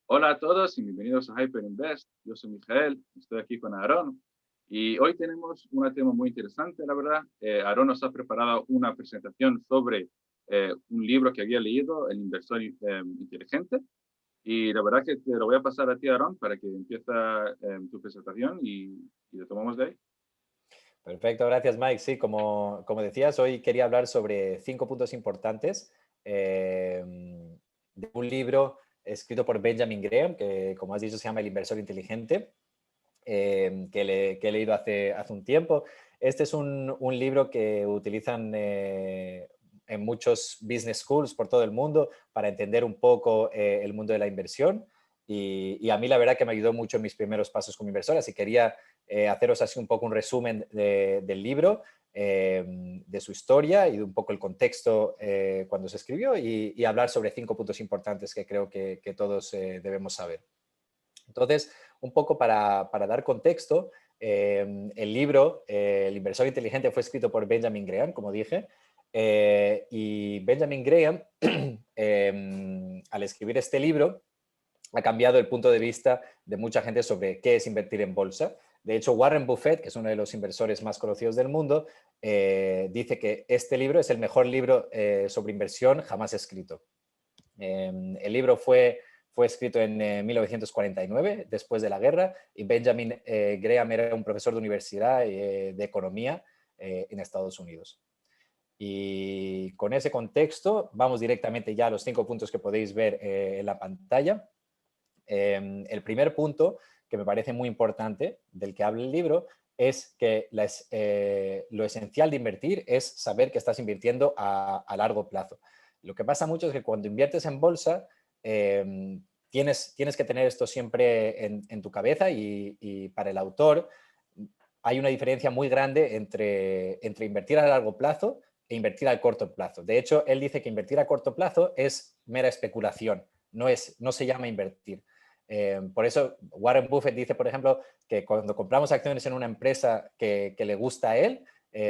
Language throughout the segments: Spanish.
Hola a todos y bienvenidos a Hyperinvest. Yo soy Mijael, estoy aquí con Aarón y hoy tenemos un tema muy interesante, la verdad. Aarón nos ha preparado una presentación sobre un libro que había leído, El inversor inteligente, y la verdad que te lo voy a pasar a ti, Aarón, para que empiece tu presentación y lo tomamos de ahí. Perfecto, gracias Mike. Sí, como decías, hoy quería hablar sobre 5 puntos importantes de un libro escrito por Benjamin Graham, que como has dicho se llama El inversor inteligente, que he leído hace un tiempo. Este es un libro que utilizan en muchos business schools por todo el mundo para entender un poco el mundo de la inversión. Y a mí la verdad que me ayudó mucho en mis primeros pasos como inversor, así quería haceros así un poco un resumen del libro, de su historia y de un poco el contexto cuando se escribió y hablar sobre 5 puntos importantes que creo que todos debemos saber. Entonces, un poco para dar contexto, el libro, El inversor inteligente, fue escrito por Benjamin Graham, como dije, y Benjamin Graham, al escribir este libro, ha cambiado el punto de vista de mucha gente sobre qué es invertir en bolsa. De hecho, Warren Buffett, que es uno de los inversores más conocidos del mundo, dice que este libro es el mejor libro sobre inversión jamás escrito. El libro fue escrito en 1949, después de la guerra, y Benjamin Graham era un profesor de universidad de economía en Estados Unidos. Y con ese contexto, vamos directamente ya a los 5 puntos que podéis ver en la pantalla. El primer punto, que me parece muy importante, del que habla el libro, es que lo esencial de invertir es saber que estás invirtiendo a largo plazo. Lo que pasa mucho es que cuando inviertes en bolsa, tienes que tener esto siempre en tu cabeza y para el autor hay una diferencia muy grande entre invertir a largo plazo e invertir a corto plazo. De hecho, él dice que invertir a corto plazo es mera especulación, no se llama invertir. Por eso Warren Buffett dice, por ejemplo, que cuando compramos acciones en una empresa que le gusta a él,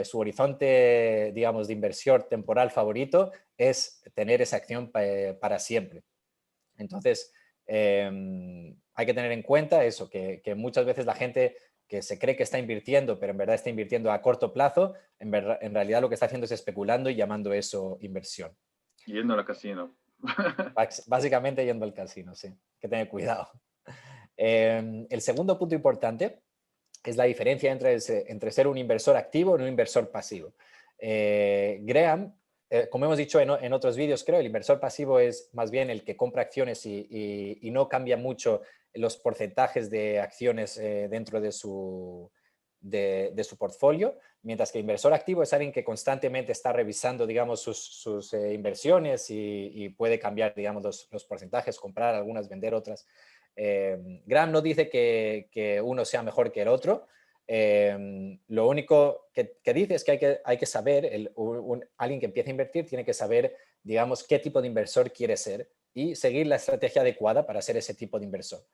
su horizonte, digamos, de inversión temporal favorito es tener esa acción para siempre. Entonces, hay que tener en cuenta eso, que muchas veces la gente que se cree que está invirtiendo, pero en verdad está invirtiendo a corto plazo, en realidad lo que está haciendo es especulando y llamando eso inversión. Yendo al casino. Básicamente yendo al casino, sí. Hay que tener cuidado. El segundo punto importante es la diferencia entre ser un inversor activo y un inversor pasivo. Graham, como hemos dicho en otros vídeos, creo, el inversor pasivo es más bien el que compra acciones y no cambia mucho los porcentajes de acciones dentro de su portfolio, mientras que el inversor activo es alguien que constantemente está revisando, digamos, sus inversiones y puede cambiar, digamos, los porcentajes, comprar algunas, vender otras. Graham no dice que uno sea mejor que el otro. Lo único que dice es que hay que saber, alguien que empieza a invertir tiene que saber, digamos, qué tipo de inversor quiere ser y seguir la estrategia adecuada para ser ese tipo de inversor.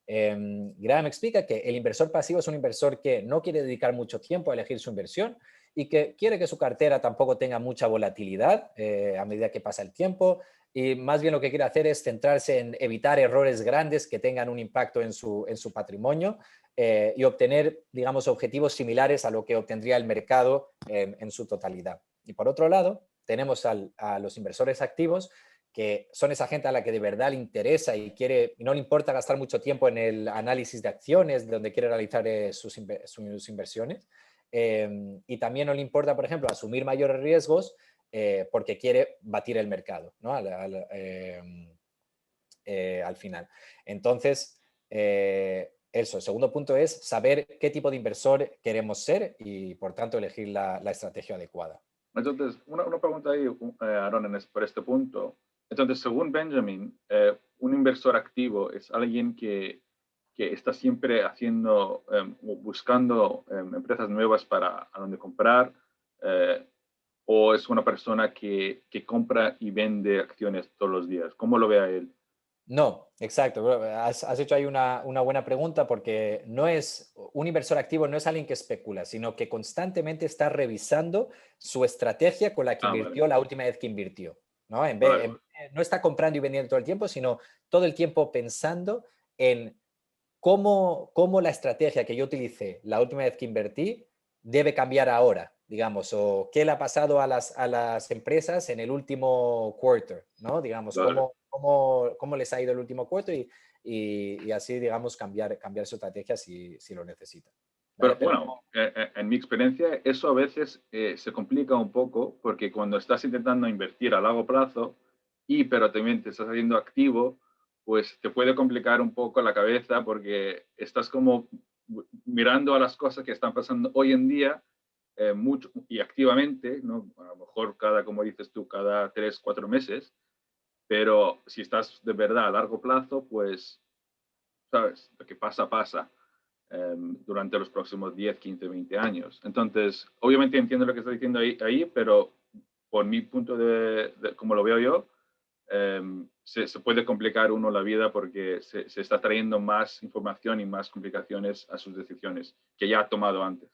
Graham explica que el inversor pasivo es un inversor que no quiere dedicar mucho tiempo a elegir su inversión y que quiere que su cartera tampoco tenga mucha volatilidad a medida que pasa el tiempo, y más bien lo que quiere hacer es centrarse en evitar errores grandes que tengan un impacto en su patrimonio y obtener, digamos, objetivos similares a lo que obtendría el mercado en su totalidad. Y por otro lado, tenemos a los inversores activos, que son esa gente a la que de verdad le interesa y no le importa gastar mucho tiempo en el análisis de acciones, donde quiere realizar sus inversiones. Y también no le importa, por ejemplo, asumir mayores riesgos porque quiere batir el mercado, ¿no? Al final. Entonces, eso, el segundo punto es saber qué tipo de inversor queremos ser y, por tanto, elegir la estrategia adecuada. Entonces, una pregunta ahí, Aaron, por este punto. Entonces, según Benjamin, un inversor activo es alguien que está siempre haciendo, o buscando empresas nuevas para a dónde comprar, eh, o es una persona que compra y vende acciones todos los días. ¿Cómo lo ve a él? No, exacto. Has hecho ahí una buena pregunta, porque un inversor activo no es alguien que especula, sino que constantemente está revisando su estrategia con la que Ah, vale, invirtió la última vez que invirtió, ¿no? En vez, vale, en vale. no está comprando y vendiendo todo el tiempo, sino todo el tiempo pensando en cómo la estrategia que yo utilicé la última vez que invertí debe cambiar ahora, digamos, o qué le ha pasado a las empresas en el último quarter, ¿no? Digamos, Vale. cómo les ha ido el último quarter y así, digamos, cambiar su estrategia si lo necesitan. ¿Vale? Pero Pero bueno, en mi experiencia, eso a veces se complica un poco porque cuando estás intentando invertir a largo plazo pero también te estás haciendo activo, pues te puede complicar un poco la cabeza porque estás como mirando a las cosas que están pasando hoy en día mucho y activamente, ¿no? A lo mejor cada, como dices tú, cada 3, 4 meses, pero si estás de verdad a largo plazo, pues, sabes, lo que pasa, pasa durante los próximos 10, 15, 20 años. Entonces, obviamente entiendo lo que está diciendo ahí pero por mi punto como lo veo yo, se puede complicar uno la vida porque se está trayendo más información y más complicaciones a sus decisiones que ya ha tomado antes.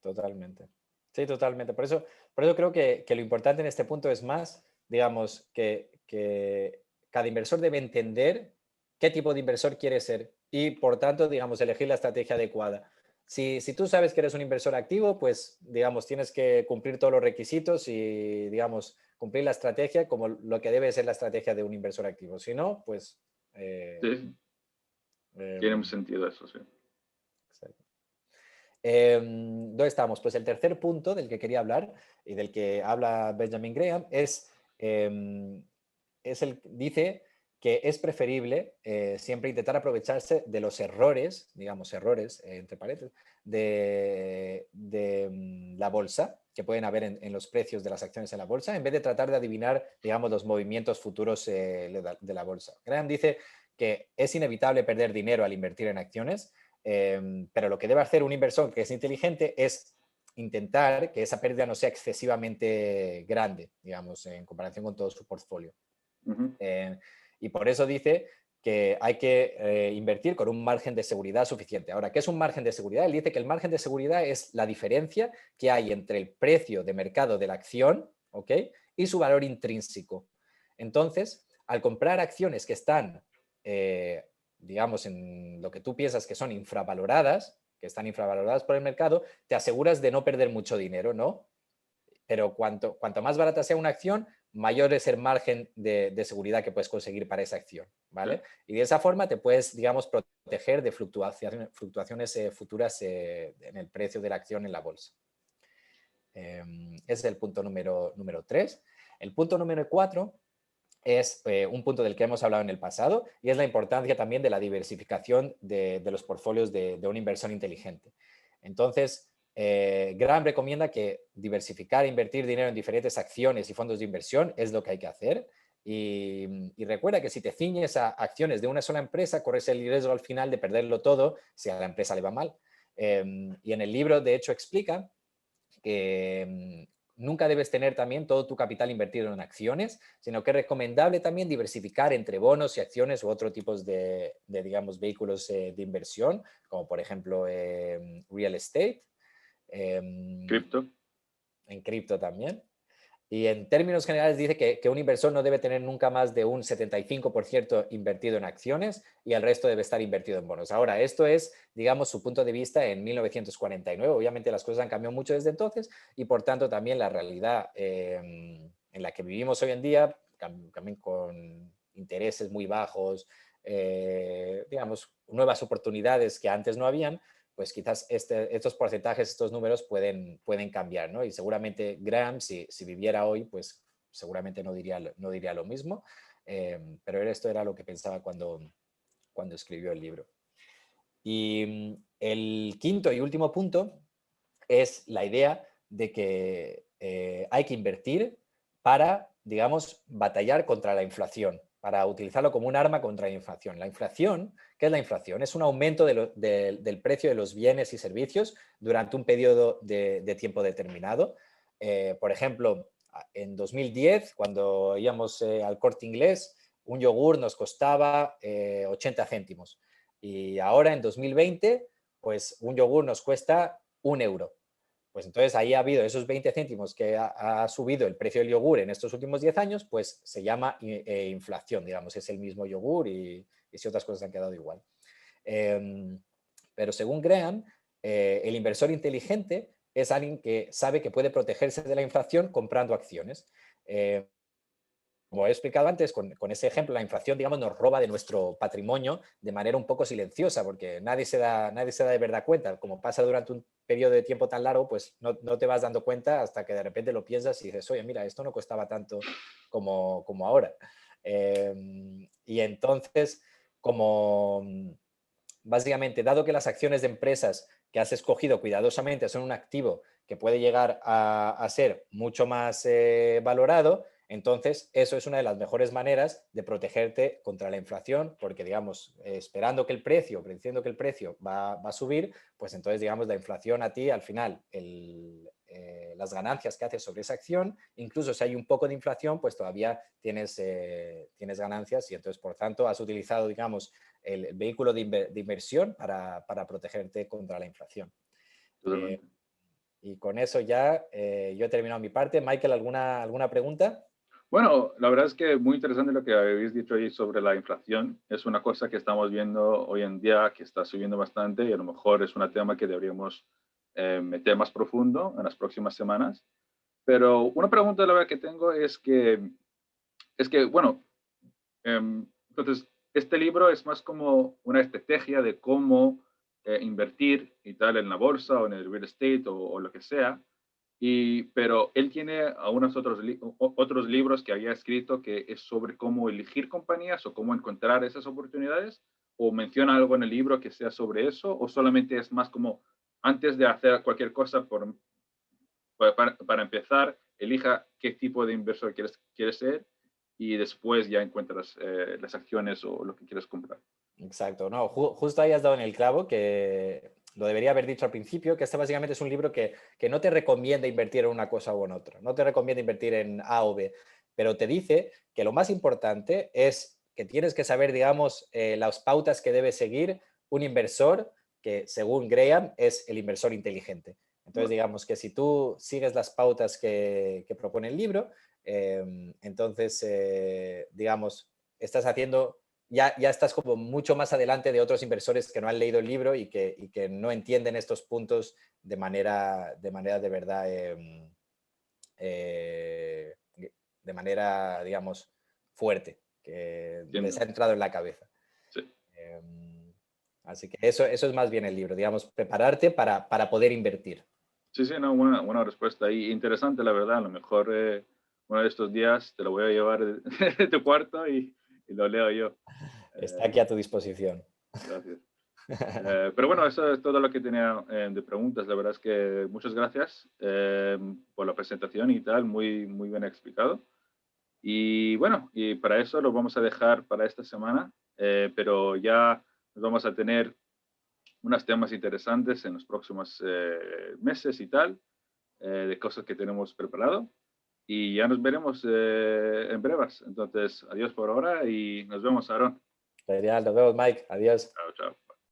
totalmente. Sí, totalmente. Por eso creo que lo importante en este punto es más, digamos, que cada inversor debe entender qué tipo de inversor quiere ser y, por tanto, digamos, elegir la estrategia adecuada. Si tú sabes que eres un inversor activo, pues, digamos, tienes que cumplir todos los requisitos y, digamos, cumplir la estrategia como lo que debe ser la estrategia de un inversor activo. Si no, pues... eh, Sí, tiene em, sentido eso, sí. ¿Dónde estamos? Pues el tercer punto del que quería hablar y del que habla Benjamin Graham dice que es preferible siempre intentar aprovecharse de los errores, digamos errores, entre paréntesis, de la bolsa, que pueden haber en los precios de las acciones en la bolsa, en vez de tratar de adivinar, digamos, los movimientos futuros de la bolsa. Graham dice que es inevitable perder dinero al invertir en acciones, pero lo que debe hacer un inversor que es inteligente es intentar que esa pérdida no sea excesivamente grande, digamos, en comparación con todo su portfolio. Ujú. Y por eso dice que hay que invertir con un margen de seguridad suficiente. Ahora, ¿qué es un margen de seguridad? Él dice que el margen de seguridad es la diferencia que hay entre el precio de mercado de la acción, ¿ok? Y su valor intrínseco. Entonces, al comprar acciones que están, digamos, en lo que tú piensas que son infravaloradas, que están infravaloradas por el mercado, te aseguras de no perder mucho dinero, ¿no? Pero cuanto más barata sea una acción, mayor es el margen de seguridad que puedes conseguir para esa acción, Sí. ¿vale? Y de esa forma te puedes, digamos, proteger de fluctuaciones futuras en el precio de la acción en la bolsa. Ese es el punto número 3. El punto número 4 es un punto del que hemos hablado en el pasado y es la importancia también de la diversificación de los portfolios de una inversión inteligente. Entonces, Graham recomienda que diversificar e invertir dinero en diferentes acciones y fondos de inversión es lo que hay que hacer. Y recuerda que si te ciñes a acciones de una sola empresa, corres el riesgo al final de perderlo todo si a la empresa le va mal. Y en el libro, de hecho, explica que nunca debes tener también todo tu capital invertido en acciones, sino que es recomendable también diversificar entre bonos y acciones u otros tipos digamos, vehículos de inversión, como por ejemplo real estate, Cripto. en cripto también. Y en términos generales dice que un inversor no debe tener nunca más de un 75% invertido en acciones y el resto debe estar invertido en bonos. Ahora, esto es, digamos, su punto de vista en 1949. Obviamente las cosas han cambiado mucho desde entonces y por tanto también la realidad en la que vivimos hoy en día, también con intereses muy bajos, digamos, nuevas oportunidades que antes no habían, pues quizás estos porcentajes, estos números pueden cambiar, ¿no? Y seguramente Graham, si viviera hoy, pues seguramente no diría lo mismo, pero esto era lo que pensaba cuando escribió el libro. Y el quinto y último punto es la idea de que hay que invertir para, digamos, batallar contra la inflación, para utilizarlo como un arma contra la inflación. La inflación, ¿qué es la inflación? Es un aumento del precio de los bienes y servicios durante un periodo de tiempo determinado. Por ejemplo, en 2010, cuando íbamos al Corte Inglés, un yogur nos costaba 80 céntimos. Y ahora, en 2020, pues un yogur nos cuesta 1 euro. Pues entonces ahí ha habido esos 20 céntimos que ha subido el precio del yogur en estos últimos 10 años, pues se llama inflación, digamos, es el mismo yogur y si otras cosas han quedado igual. Pero según Graham, el inversor inteligente es alguien que sabe que puede protegerse de la inflación comprando acciones. Como he explicado antes, con ese ejemplo, la inflación, digamos, nos roba de nuestro patrimonio de manera un poco silenciosa, porque nadie se da de verdad cuenta. Como pasa durante un periodo de tiempo tan largo, pues no te vas dando cuenta hasta que de repente lo piensas y dices, oye, mira, esto no costaba tanto como ahora. Y entonces, como básicamente, dado que las acciones de empresas que has escogido cuidadosamente son un activo que puede llegar a ser mucho más valorado, entonces eso es una de las mejores maneras de protegerte contra la inflación, porque, digamos, esperando que el precio, prediciendo que el precio va a subir, pues entonces, digamos, la inflación a ti, al final, las ganancias que haces sobre esa acción, incluso si hay un poco de inflación, pues todavía tienes ganancias y entonces, por tanto, has utilizado, digamos, el vehículo de inversión para protegerte contra la inflación. Totalmente. Y con eso ya yo he terminado mi parte. Michael, ¿alguna pregunta? Bueno, la verdad es que muy interesante lo que habéis dicho ahí sobre la inflación. Es una cosa que estamos viendo hoy en día que está subiendo bastante y a lo mejor es un tema que deberíamos meter más profundo en las próximas semanas. Pero una pregunta la verdad que tengo es que bueno, entonces, este libro es más como una estrategia de cómo invertir y tal en la bolsa o en el real estate o lo que sea. Pero él tiene algunos otros libros que había escrito que es sobre cómo elegir compañías o cómo encontrar esas oportunidades. ¿O menciona algo en el libro que sea sobre eso? ¿O solamente es más como antes de hacer cualquier cosa para empezar, elija qué tipo de inversor quieres ser y después ya encuentras las acciones o lo que quieres comprar? Exacto, no, justo ahí has dado en el clavo, que lo debería haber dicho al principio, que este básicamente es un libro que no te recomienda invertir en una cosa o en otra, no te recomienda invertir en A o B, pero te dice que lo más importante es que tienes que saber, digamos, las pautas que debe seguir un inversor que, según Graham, es el inversor inteligente. Entonces, Bueno, digamos que si tú sigues las pautas que propone el libro, entonces, digamos, estás haciendo ya estás como mucho más adelante de otros inversores que no han leído el libro y que no entienden estos puntos de verdad, eh, de manera, digamos, fuerte, que les entiendo. ha entrado en la cabeza. Sí. Eh, Así que eso es más bien el libro, digamos, prepararte para poder invertir. Sí, sí, no, buena respuesta. Y interesante, la verdad. A lo mejor uno de estos días te lo voy a llevar de tu cuarto y lo leo yo. Está Eh, aquí a tu disposición. Gracias. Pero bueno, eso es todo lo que tenía de preguntas. La verdad es que muchas gracias por la presentación y tal, muy, muy bien explicado. Y bueno, y para eso lo vamos a dejar para esta semana, pero ya nos vamos a tener unos temas interesantes en los próximos meses y tal, de cosas que tenemos preparado. Y ya nos veremos en breves. Entonces, adiós por ahora y nos vemos, Aaron. Genial, nos vemos, Mike. Adiós. Chao, chao.